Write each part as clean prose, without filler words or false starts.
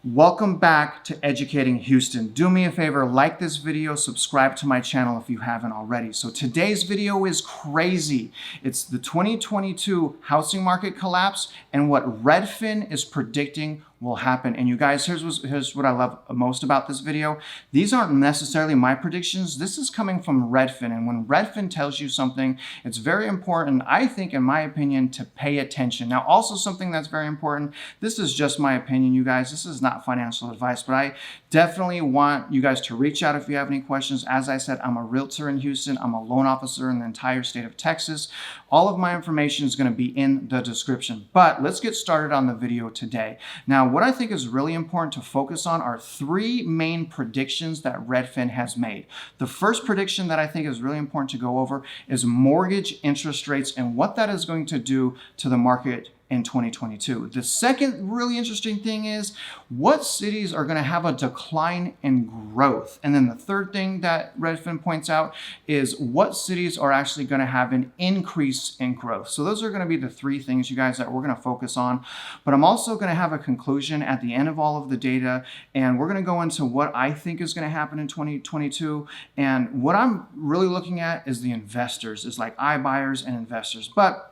Welcome back to Educating Houston. Do me a favor, like this video, subscribe to my channel if you haven't already. So today's video is crazy. It's the 2022 housing market collapse and what Redfin is predicting will happen. And you guys, here's what I love most about this video. These aren't necessarily my predictions. This is coming from Redfin. And when Redfin tells you something, it's very important, I think, in my opinion, to pay attention. Now, also something that's very important, this is just my opinion, you guys. This is not financial advice, but I definitely want you guys to reach out if you have any questions. As I said, I'm a realtor in Houston. I'm a loan officer in the entire state of Texas. All of my information is going to be in the description. But let's get started on the video today. Now, what I think is really important to focus on are three main predictions that Redfin has made. The first prediction that I think is really important to go over is mortgage interest rates and what that is going to do to the market in 2022. The second really interesting thing is what cities are going to have a decline in growth. And then the third thing that Redfin points out is what cities are actually going to have an increase in growth. So those are going to be the three things, you guys, that we're going to focus on. But I'm also going to have a conclusion at the end of all of the data, and we're going to go into what I think is going to happen in 2022. And what I'm really looking at is the investors, is like iBuyers and investors. But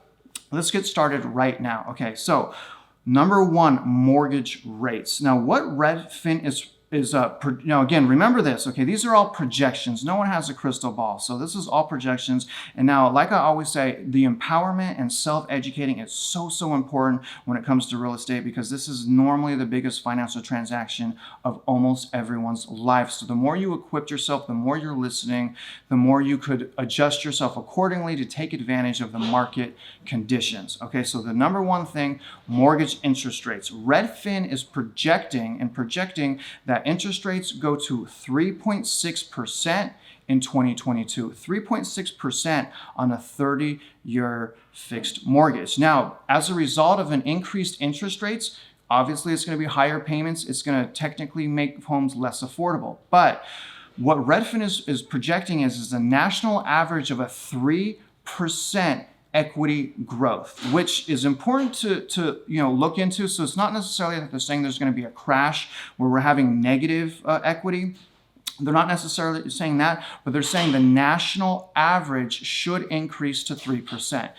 let's get started right now. Okay, so number one, mortgage rates. Now, what Redfin is now again, remember this, okay, these are all projections. No one has a crystal ball. So this is all projections. And now, like I always say, the empowerment and self-educating is so important when it comes to real estate, because this is normally the biggest financial transaction of almost everyone's life. So the more you equip yourself, the more you're listening, the more you could adjust yourself accordingly to take advantage of the market conditions. Okay, so the number one thing, mortgage interest rates. Redfin is projecting that interest rates go to 3.6% in 2022, 3.6% on a 30-year fixed mortgage. Now, as a result of an increased interest rates, obviously it's going to be higher payments. It's going to technically make homes less affordable. But what Redfin is projecting is a national average of a 3% equity growth, which is important to look into. So it's not necessarily that they're saying there's going to be a crash where we're having negative equity. They're not necessarily saying that, but they're saying the national average should increase to 3%.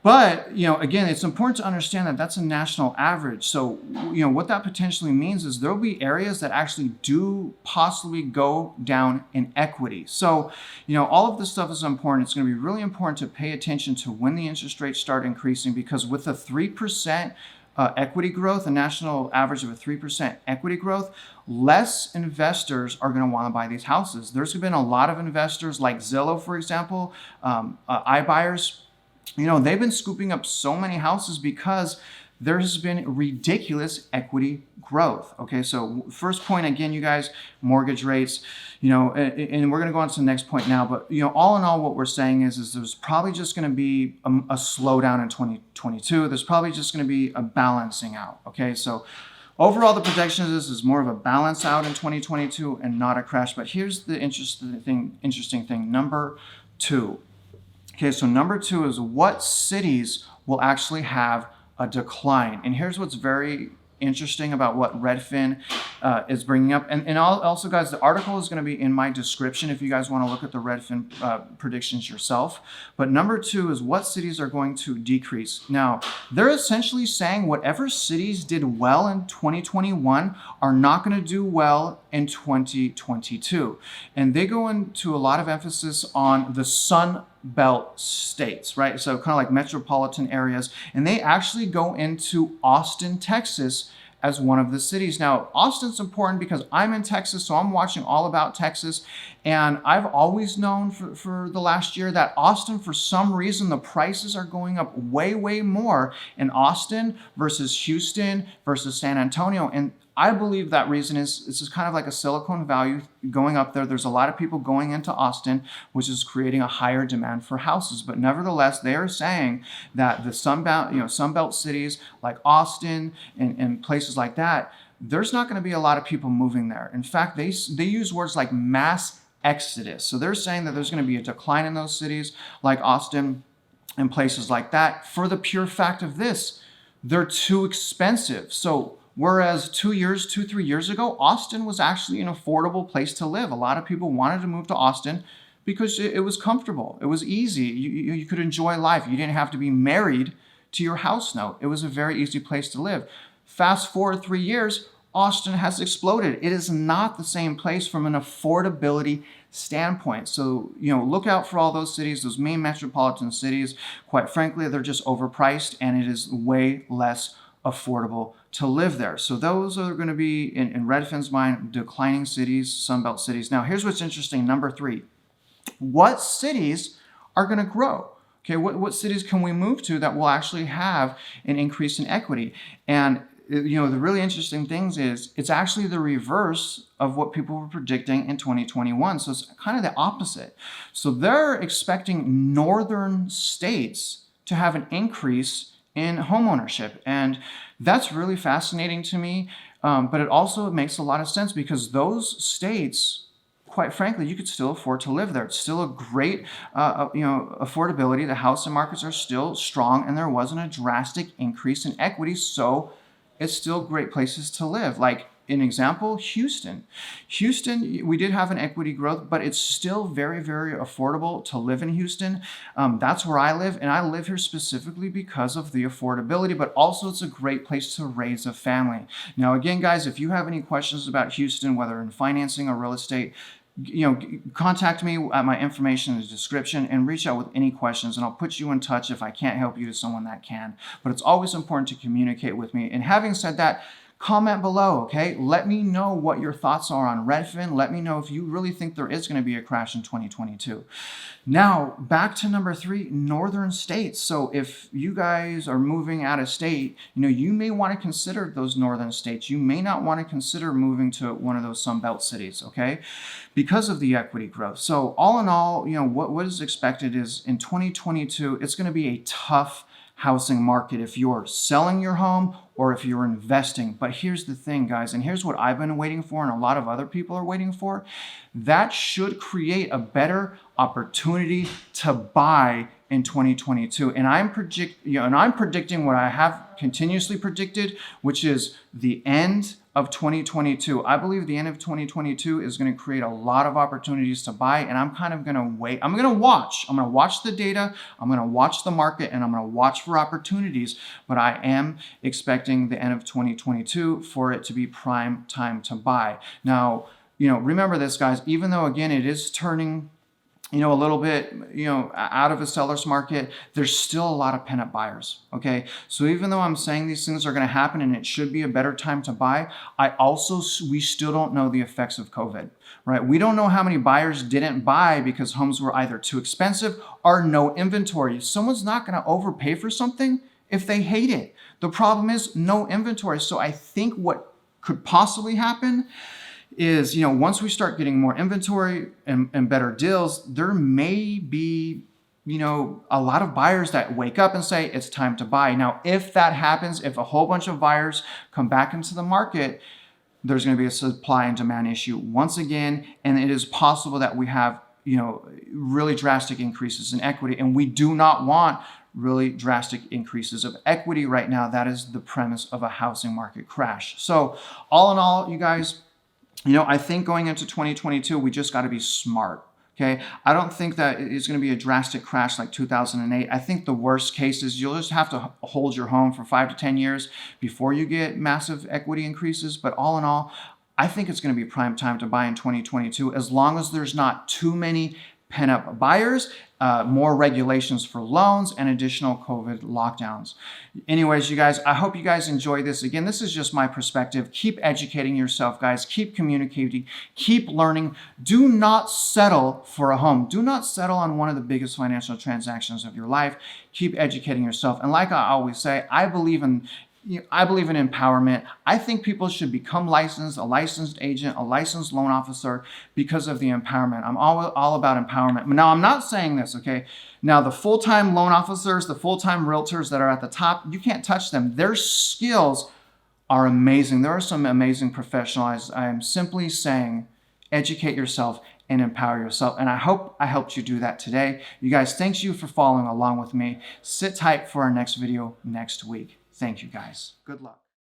But, again, it's important to understand that that's a national average. So, what that potentially means is there'll be areas that actually do possibly go down in equity. So, all of this stuff is important. It's going to be really important to pay attention to when the interest rates start increasing, because with a 3% equity growth, a national average of a 3% equity growth, less investors are going to want to buy these houses. There's been a lot of investors like Zillow, for example, iBuyers. They've been scooping up so many houses because there has been ridiculous equity growth. Okay, so first point, again, you guys, mortgage rates, and we're going to go on to the next point now. But, all in all, what we're saying is there's probably just going to be a slowdown in 2022. There's probably just going to be a balancing out. Okay, so overall, the projection is more of a balance out in 2022 and not a crash. But here's the interesting thing, number two. Okay, so number two is what cities will actually have a decline. And here's what's very interesting about what Redfin is bringing up. And also, guys, the article is going to be in my description if you guys want to look at the Redfin predictions yourself. But number two is what cities are going to decrease. Now, they're essentially saying whatever cities did well in 2021 are not going to do well in 2022. And they go into a lot of emphasis on the Sun Belt states, right? So kind of like metropolitan areas. And they actually go into Austin, Texas as one of the cities. Now, Austin's important because I'm in Texas, so I'm watching all about Texas. And I've always known for the last year that Austin, for some reason, the prices are going up way more in Austin versus Houston versus San Antonio. And I believe that reason is this is kind of like a Silicon Valley going up there. There's a lot of people going into Austin, which is creating a higher demand for houses. But nevertheless, they are saying that the Sunbelt cities like Austin and places like that, there's not going to be a lot of people moving there. In fact, they use words like mass exodus. So they're saying that there's going to be a decline in those cities like Austin and places like that for the pure fact of this. They're too expensive. So Whereas 3 years ago, Austin was actually an affordable place to live. A lot of people wanted to move to Austin because it was comfortable. It was easy. You could enjoy life. You didn't have to be married to your house note. It was a very easy place to live. Fast forward 3 years, Austin has exploded. It is not the same place from an affordability standpoint. So, look out for all those cities, those main metropolitan cities. Quite frankly, they're just overpriced and it is way less affordable to live there. So those are going to be, in Redfin's mind, declining cities, Sunbelt cities. Now, here's what's interesting. Number 3, what cities are going to grow? Okay, what cities can we move to that will actually have an increase in equity? And the really interesting things is it's actually the reverse of what people were predicting in 2021. So it's kind of the opposite. So they're expecting northern states to have an increase in homeownership. And that's really fascinating to me. But it also makes a lot of sense because those states, quite frankly, you could still afford to live there. It's still a great, affordability. The housing markets are still strong and there wasn't a drastic increase in equity. So it's still great places to live. Like an example, Houston. Houston, we did have an equity growth, but it's still very, very affordable to live in Houston. That's where I live, and I live here specifically because of the affordability, but also it's a great place to raise a family. Now, again, guys, if you have any questions about Houston, whether in financing or real estate, contact me at my information in the description and reach out with any questions, and I'll put you in touch if I can't help you to someone that can. But it's always important to communicate with me. And having said that, comment below, okay? Let me know what your thoughts are on Redfin. Let me know if you really think there is going to be a crash in 2022. Now, back to number 3, northern states. So if you guys are moving out of state, you may want to consider those northern states. You may not want to consider moving to one of those Sunbelt cities, okay? Because of the equity growth. So all in all, what is expected is in 2022, it's going to be a tough housing market if you're selling your home or if you're investing. But here's the thing, guys, and here's what I've been waiting for and a lot of other people are waiting for. That should create a better opportunity to buy in 2022. And I'm predicting what I have continuously predicted, which is the end of 2022. I believe the end of 2022 is going to create a lot of opportunities to buy, and I'm kind of going to wait. I'm going to watch the data, I'm going to watch the market, and I'm going to watch for opportunities, but I am expecting the end of 2022 for it to be prime time to buy. Now, remember this, guys, even though, again, it is turning a little bit, out of a seller's market, there's still a lot of pent-up buyers, okay? So even though I'm saying these things are going to happen and it should be a better time to buy, we still don't know the effects of COVID, right? We don't know how many buyers didn't buy because homes were either too expensive or no inventory. Someone's not going to overpay for something if they hate it. The problem is no inventory. So I think what could possibly happen is, once we start getting more inventory and better deals, there may be, a lot of buyers that wake up and say, it's time to buy. Now, if that happens, if a whole bunch of buyers come back into the market, there's going to be a supply and demand issue once again. And it is possible that we have, really drastic increases in equity. And we do not want really drastic increases of equity right now. That is the premise of a housing market crash. So all in all, you guys, I think going into 2022, we just got to be smart, okay? I don't think that it's going to be a drastic crash like 2008. I think the worst case is you'll just have to hold your home for 5 to 10 years before you get massive equity increases. But all in all, I think it's going to be prime time to buy in 2022 as long as there's not too many pent-up buyers, more regulations for loans, and additional COVID lockdowns. Anyways, you guys, I hope you guys enjoy this. Again, this is just my perspective. Keep educating yourself, guys. Keep communicating. Keep learning. Do not settle for a home. Do not settle on one of the biggest financial transactions of your life. Keep educating yourself. And like I always say, I believe in empowerment. I think people should become licensed, a licensed agent, a licensed loan officer because of the empowerment. I'm all about empowerment. Now, I'm not saying this, okay? Now, the full-time loan officers, the full-time realtors that are at the top, you can't touch them. Their skills are amazing. There are some amazing professionals. I am simply saying, educate yourself and empower yourself. And I hope I helped you do that today. You guys, thanks you for following along with me. Sit tight for our next video next week. Thank you, guys. Good luck.